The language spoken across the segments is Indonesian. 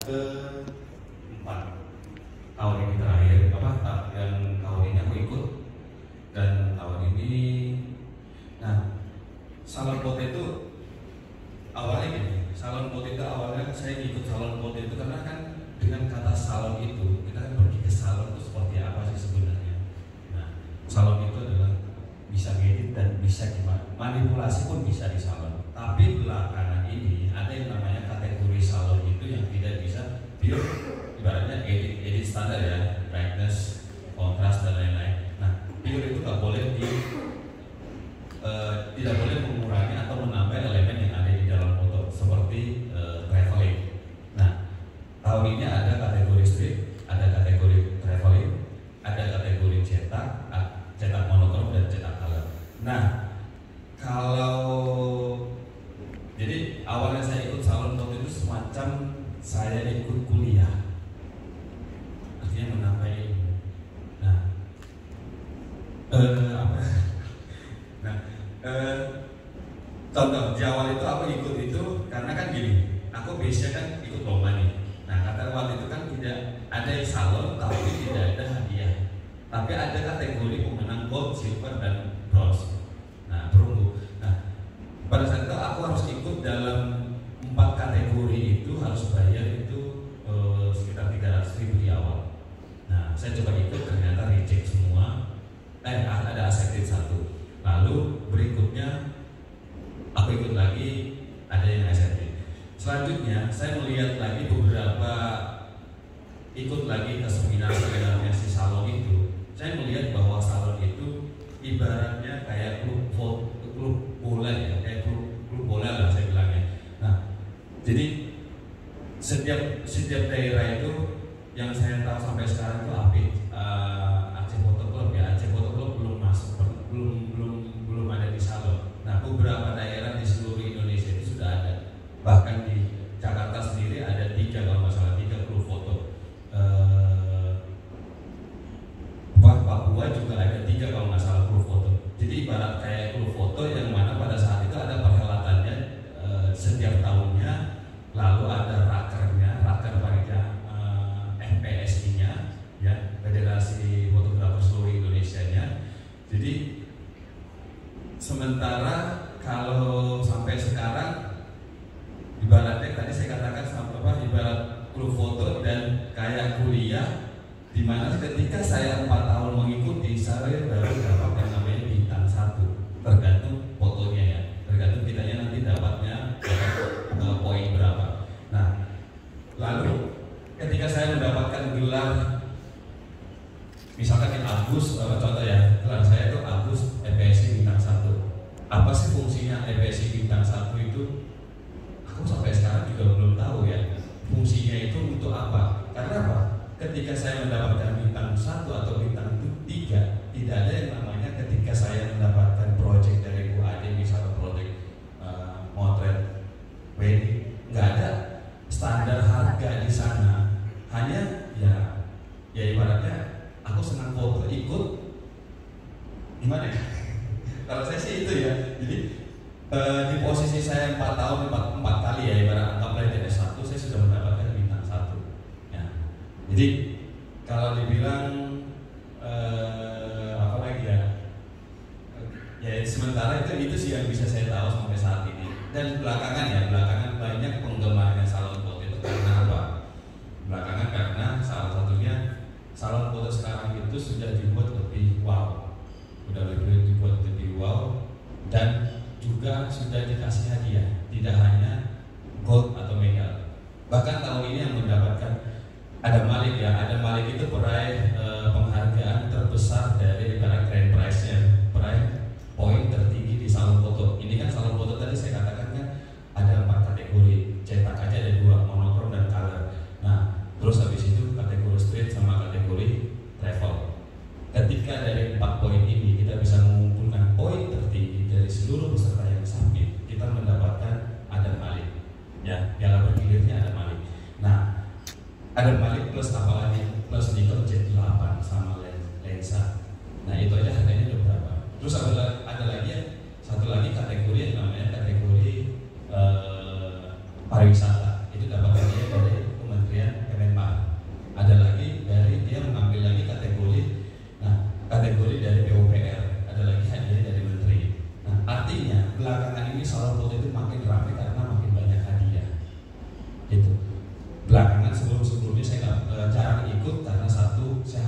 keempat tahun ini terakhir, yang tahun ini aku ikut, dan tahun ini, nah Salon Potato awalnya gini, Salon Potato awalnya saya ikut Salon Potato karena kan dengan kata salon itu kita kan pergi ke salon itu seperti apa sih sebenarnya. Nah, salon itu adalah bisa ngedit dan bisa manipulasi pun bisa di salon. Tapi belakangan ini ada yang namanya kategori salon itu yang tidak bisa pure, ibaratnya edit standar ya, brightness, kontras dan lain-lain. Nah, pure itu nggak boleh tidak boleh mengurangi atau menambah elemen yang ada di dalam foto seperti traveling. Nah, tahun ini ada kategori street, ada kategori traveling, ada kategori cetak monokrom dan cetak color. Nah, kalau jadi awalnya saya ikut salon foto itu semacam saya ikut kuliah, artinya menambah ilmu. Nah, contoh di awal itu aku ikut itu karena kan gini, aku biasanya kan ikut lomba nih. Nah, kata waktu itu kan tidak ada yang salon tapi tidak ada hadiah, tapi ada kategori pemenang gold, silver dan bronze. Nah, perunggu. Nah, pada saat itu aku harus ikut dalam 4 kategori itu, harus bayar itu sekitar 300.000 di awal. Nah, saya coba ikut, ternyata reject semua. Ada accepted 1. Lalu berikutnya aku ikut lagi, ada yang accepted. Selanjutnya saya melihat lagi beberapa, ikut lagi ke seminar-seminarnya si salon itu. Saya melihat bahwa salon itu ibaratnya kayak klub bola ya, kayak klub bola lah saya bilangnya. Nah, jadi setiap daerah itu yang saya tahu sampai sekarang itu Aceh Photo Club ya. Aceh Photo Club belum masuk, belum ada di salon. Nah, beberapa daerah di seluruh Indonesia itu sudah ada. Bahkan di Jakarta sendiri ada 3 kalau nggak salah, 3 klub foto. Papua juga ada 3 kalau nggak salah klub foto. Jadi ibarat kayak klub foto yang mana pada saat itu ada perhelatannya setiap tahunnya, lalu ada raker panitia FPSI-nya ya, Federasi Fotografer Seluruh Indonesia-nya. Jadi sementara kalau sampai sekarang ibaratnya tadi saya katakan ibarat klub foto dan kayak kuliah, di mana ketika saya 4 tahun mengikuti, saya baru dapat yang namanya bintang 1, tergantung fotonya ya, tergantung kitanya nanti dapatnya poin berapa. Nah, lalu ketika saya mendapatkan gelar, misalkan di Agus, contoh ya, gelar saya itu Agus FPSI bintang 1. Apa sih fungsinya FPSI bintang 1 itu? Aku sampai sekarang juga belum tahu ya. Fungsinya itu untuk apa? Karena apa? Ketika saya mendapatkan bintang 1 atau bintang 3, tidak ada yang namanya ketika saya mendapatkan proyek dari Bu Ade, misalnya proyek motret wedding, nggak ada standar harga di sana. Hanya ya ibaratnya aku senang foto, ikut gimana ya? Kalau saya sih itu ya. Jadi di posisi saya 4 tahun 4 kali ya, ibarat anggaplah di S1 saya sudah mendapatkan bintang 1 ya. Jadi kalau dibilang apa lagi ya, sementara itu sih yang bisa saya tahu sampai saat ini. Dan belakangan banyak penggemarnya salon foto itu karena apa? Belakangan karena salah satunya salon foto sekarang itu sudah dibuat lebih wow, dan juga sudah dikasih hadiah, tidak hanya gold atau medal. Bahkan tahun ini yang mendapatkan ada Malik itu peraih penghargaan terbesar dari ibarat grand prize-nya, peraih poin tertinggi di salon foto. Ini kan salon foto tadi saya katakan kan ada 4 kategori, cetak aja ada 2, monokrom dan color. Nah, terus habis itu kategori street sama kategori travel. Ketika dari 4 poin ini kita bisa mengumpulkan poin tertinggi dari seluruh peserta yang submit, kita mendapatkan Adam Malik ya, piala bergilirnya Adam Malik. Nah, Adam Malik plus apa lagi? Plus Nikon Z8 sama lensa. Nah, itu aja harganya udah berapa. Terus ada lagi ya, satu lagi kategori yang namanya kategori pariwisata. Itu dapat hadiah dari Kementerian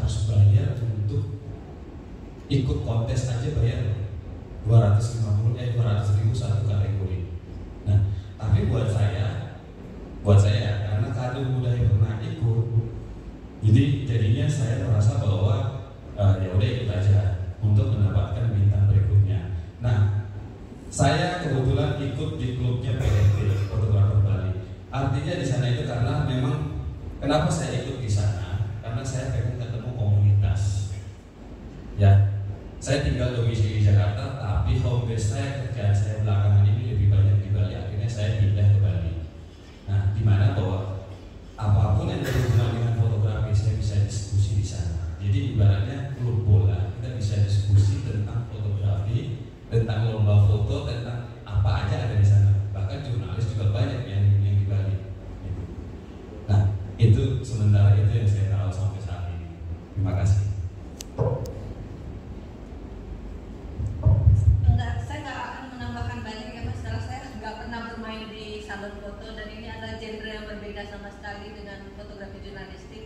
harus bayar untuk ikut kontes aja bayar 200.000 satu kategori. Nah, tapi buat saya karena kado udah pernah ikut, jadi jadinya saya merasa bahwa ya udah ikut aja untuk mendapatkan bintang berikutnya. Nah, saya kebetulan ikut di klubnya PNT Fotografer Bali. Artinya di sana itu karena memang kenapa saya ikut di sana? Karena saya pengen ketemu komunitas. Ya, saya tinggal domisili di Jakarta, tapi home base saya, kerjaan saya belakangan ini lebih banyak di Bali. Akhirnya saya pindah ke Bali. Nah, di mana bahwa apapun yang berhubungan dengan fotografi saya bisa diskusi di sana. Jadi ibaratnya klub bola, kita bisa diskusi tentang fotografi, tentang lomba foto, tentang apa aja ada di sana. Bahkan jurnalis juga banyak yang di Bali. Nah, itu sementara itu yang saya tahu sampai saat ini. Terima kasih. Saya nggak akan menambahkan banyak ya Mas, karena saya nggak pernah bermain di salon foto dan ini adalah genre yang berbeda sama sekali dengan fotografi jurnalistik.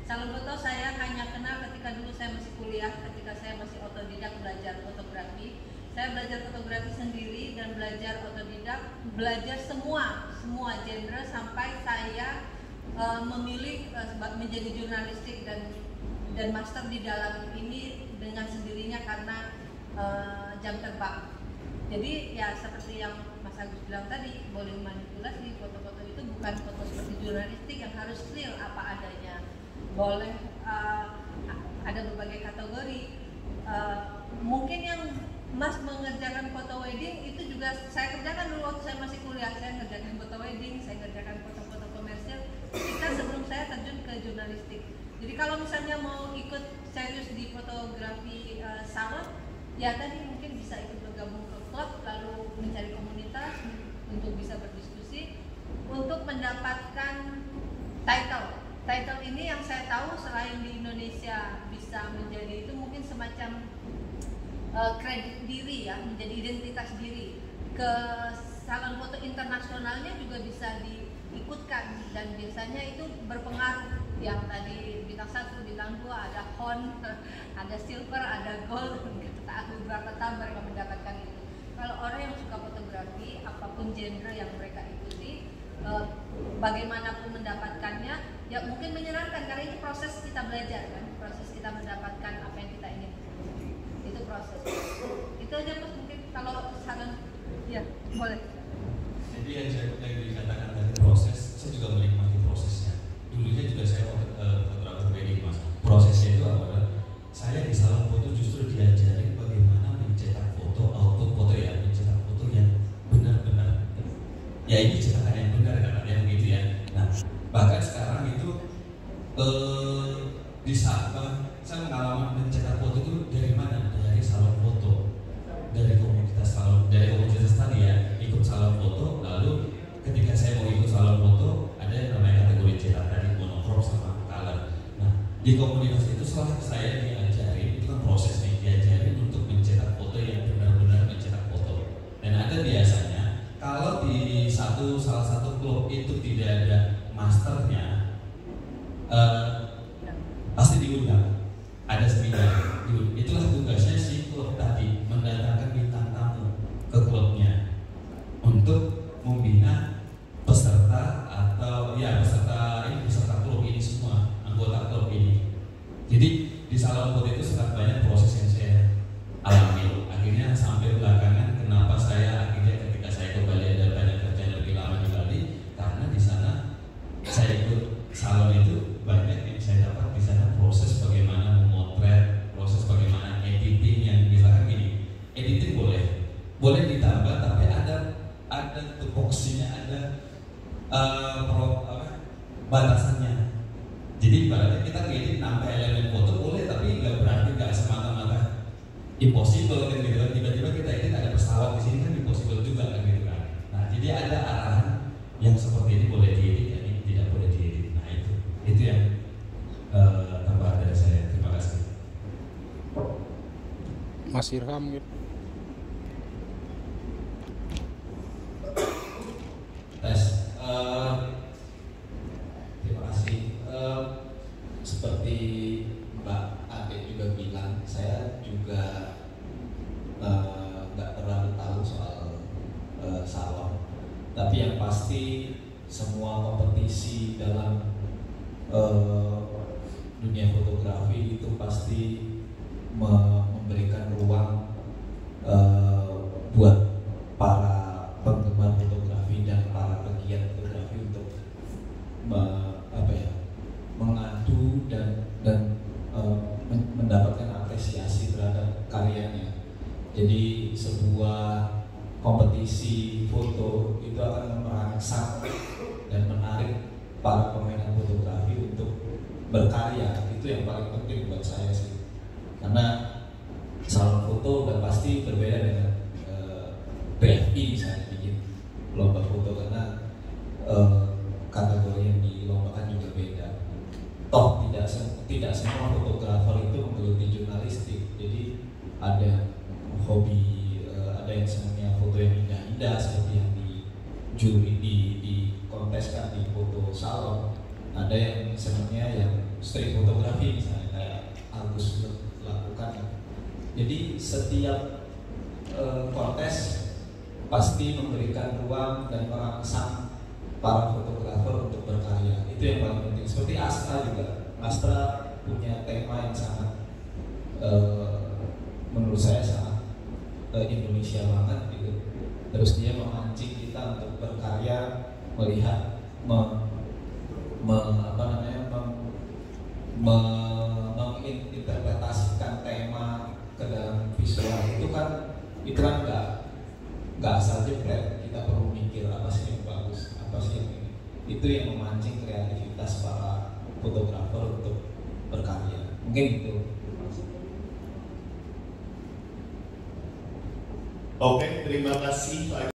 Salon foto saya hanya kenal ketika dulu saya masih kuliah, ketika saya masih otodidak belajar fotografi. Saya belajar fotografi sendiri dan belajar otodidak, belajar semua genre sampai saya memilih menjadi jurnalistik dan master di dalam ini dengan sendirinya karena jam terbang. Jadi ya seperti yang Mas Agus bilang tadi, boleh manipulasi, foto-foto itu bukan foto seperti jurnalistik yang harus real apa adanya. Boleh ada berbagai kategori. Mungkin yang Mas mengerjakan foto wedding itu juga saya kerjakan dulu waktu saya masih kuliah. Saya ngerjakan foto wedding, saya ngerjakan foto-foto komersial ketika sebelum saya terjun ke jurnalistik. Jadi kalau misalnya mau ikut serius di fotografi salon, ya tadi mungkin bisa ikut bergabung ke klub, lalu mencari komunitas untuk bisa berdiskusi, untuk mendapatkan title ini yang saya tahu selain di Indonesia bisa menjadi itu mungkin semacam kredit diri ya, menjadi identitas diri. Ke salon foto internasionalnya juga bisa diikutkan dan biasanya itu berpengaruh. Yang tadi bintang 1, bintang 2, ada hon, ada silver, ada gold, kita beberapa tahun mereka mendapatkan itu. Kalau orang yang suka fotografi, apapun genre yang mereka ikuti, bagaimanapun mendapatkannya, ya mungkin menyenangkan karena ini proses kita belajar kan, proses kita mendapatkan apa yang kita ingin. Itu proses. Itu aja Mas, mungkin kalau salon, ya boleh. Jadi yang dikatakan tadi proses, saya juga menikmati prosesnya. Dulunya juga saya fotografer wedding Mas. Prosesnya itu adalah saya di salon foto justru diajari bagaimana mencetak foto, output foto ya, mencetak foto yang benar-benar ya ini cetakan yang benar katanya begitu ya. Nah, bahkan sekarang itu di saat saya mengalami mencetak foto itu dari mana? Dari salon foto, dari komunitas salon, dari komunitas tadi ya, ikut salon foto. Lalu ketika saya mau ikut salon foto, ada yang namanya kategori cetak tadi, monokrom sama color. Nah, di komunitas itu setelah saya diajari, itu kan proses nih, diajari untuk mencetak foto yang benar-benar mencetak foto. Dan ada biasanya kalau di salah satu klub itu tidak ada masternya, pasti diundang. Ada seminar, itulah tugasnya si klub tadi, mendatangkan bintang tamu ke klubnya untuk membina peserta atau ya peserta klub ini semua, anggota klub ini. Jadi di salon foto itu sangat banyak proses yang saya alami. Akhirnya sampai belakangan kenapa saya akhirnya ketika saya ke Bali ada banyak kerjaan lebih lama di Bali, karena di sana saya ikut salon itu banyak yang saya dapat di sana proses bagaimana memotret, proses bagaimana editing yang misalkan gini, editing boleh ditambah tapi ada tupoksinya, ada batasannya. Jadi ibaratnya kita ngedit nambah elemen foto boleh, tapi nggak berarti nggak semata-mata impossible kan gitu kan. Tiba-tiba kita edit ada pesawat di sini kan impossible juga kan gitu kan. Nah, jadi ada arahan yang seperti ini boleh diedit, yang ini tidak boleh diedit. Nah, itu yang tambahan dari saya. Terima kasih. Mas Irham gitu. Tes. Terima kasih. Seperti Mbak pasti semua kompetisi dalam dunia fotografi itu pasti memberikan ruang buat para penggemar fotografi dan para pegiat fotografi untuk mengadu dan mendapatkan apresiasi terhadap karyanya. Jadi sebuah kompetisi foto itu akan merangsang dan menarik para peminat fotografi untuk berkarya. Itu yang paling penting buat saya sih. Karena salon foto udah pasti berbeda dengan PFI misalnya bikin lomba foto, karena kategori yang dilombakan juga beda. Toh tidak semua fotografer itu menggeluti jurnalistik. Jadi ada hobi, ada yang senangnya foto yang indah-indah seperti yang dikonteskan di foto salon. Ada yang senangnya yang street fotografi misalnya kayak Agus lakukan. Jadi setiap kontes pasti memberikan ruang dan merangsang para fotografer untuk berkarya. Itu yang paling penting. Seperti Astra juga. Astra punya tema yang sangat menurut saya sangat Indonesia banget gitu. Terus dia memancing kita untuk berkarya, melihat menginterpretasikan tema ke dalam visual. Itu kan nggak asal jepret. Kita perlu mikir apa sih yang bagus, apa sih yang ini. Itu yang memancing kreativitas para fotografer untuk berkarya. Mungkin itu. Oke, terima kasih Pak.